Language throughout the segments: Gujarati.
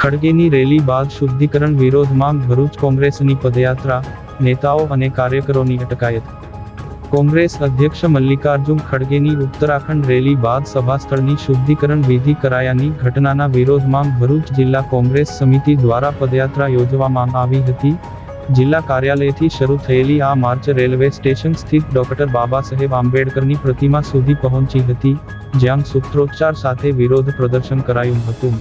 ખડગેની રેલી બાદ શુદ્ધિકરણ વિરોધ માંગ ભરૂચ કોંગ્રેસની પદયાત્રા, નેતાઓ અને કાર્યકરોની અટકાયત। કોંગ્રેસ અધ્યક્ષ મલ્લિકાર્જુન ખડગેની ઉત્તરાખંડ રેલી બાદ સભાસ્થળની શુદ્ધિકરણ વિધિ કરાયાની ઘટનાના વિરોધમાં ભરૂચ જિલ્લા કોંગ્રેસ સમિતિ દ્વારા પદયાત્રા યોજવામાં આવી હતી। જિલ્લા કાર્યાલયથી શરૂ થયેલી આ માર્ચ રેલવે સ્ટેશન સ્થિત ડોક્ટર બાબા સાહેબ આંબેડકરની પ્રતિમા સુધી પહોંચી હતી, જ્યાં સૂત્રોચ્ચાર સાથે વિરોધ પ્રદર્શન કરાયું હતું।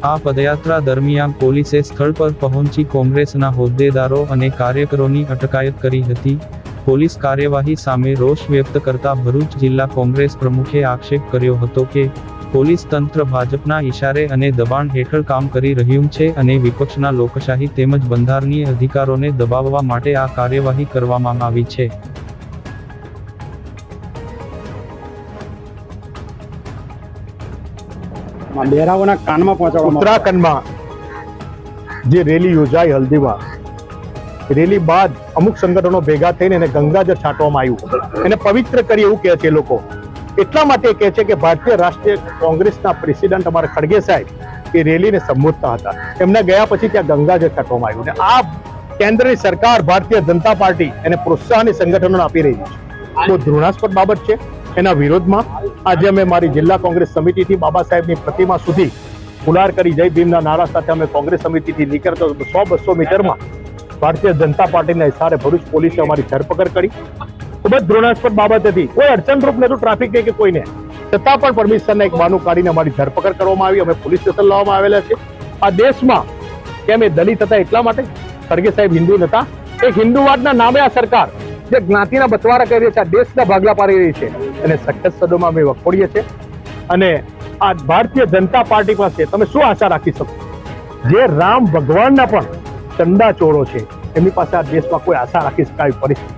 આ પદયાત્રા દરમિયાન પોલીસે સ્થળ પર પહોંચી કોંગ્રેસના હોદ્દેદારો અને કાર્યકરોની અટકાયત કરી હતી। પોલીસ કાર્યવાહી સામે રોષ વ્યક્ત કરતા ભરૂચ જિલ્લા કોંગ્રેસ પ્રમુખે આક્ષેપ કર્યો હતો કે પોલીસ તંત્ર ભાજપના ઇશારે અને દબાણ હેઠળ કામ કરી રહ્યું છે અને વિપક્ષના લોકશાહી તેમજ બંધારણીય અધિકારોને દબાવવા માટે આ કાર્યવાહી કરવામાં આવી છે। ઉત્તરાખંડમાં જે રેલી યોજાઈ હલ્દીમાં, રેલી બાદ અમુક સંગઠનો ભેગા થઈને એને ગંગાજળ છાંટવામાં આવ્યું, એને પવિત્ર કરી એવું કહે છે લોકો। એટલા માટે કહે છે કે ભારતીય રાષ્ટ્રીય કોંગ્રેસના પ્રેસિડેન્ટ અમારા ખડગે સાહેબ એ રેલીને સંબોધતા હતા, એમના ગયા પછી ત્યાં ગંગાજળ છાંટવામાં આવ્યું ને આ કેન્દ્રની સરકાર ભારતીય જનતા પાર્ટી એને પ્રોત્સાહન સંગઠનોને આપી રહી છે। બહુ ઘૃણાસ્પદ બાબત છે। એના વિરોધમાં આજે અમે મારી જિલ્લા કોંગ્રેસ સમિતિથી બાબા સાહેબની પ્રતિમા સુધી ફુલાર કરી જય ભીમના નારા સાથે અમે કોંગ્રેસ સમિતિથી નીકળતો 100-200 મીટરમાં ભારતીય જનતા પાર્ટીના ઇશારે ભરૂચ પોલીસે અમારી ધરપકડ કરી। ખૂબ જ ઘૃણાસ્પદ બાબત હતી, કોઈ અડચણરૂપ નહોતું ટ્રાફિક કે કોઈને, છતાં પણ પરમિશનના એક બહાનું કાઢીને અમારી ધરપકડ કરવામાં આવી। અમે પોલીસ સ્ટેશન લાવવામાં આવેલા છે। આ દેશમાં કેમ એ દલિત હતા એટલા માટે? ખડગે સાહેબ હિન્દુ નતા? એક હિન્દુવાદના નામે આ સરકાર જે જ્ઞાતિના બટવારા કરી રહી છે, આ દેશના ભાગલા પાડી રહી છે, અને સખત શબ્દોમાં અમે વખોડીએ છીએ। અને આ ભારતીય જનતા પાર્ટી પાસે તમે શું આશા રાખી શકો? જે રામ ભગવાનના પણ ચંદા ચોરો છે, એમની પાસે આ દેશમાં કોઈ આશા રાખી શકાય પરિસ્થિતિ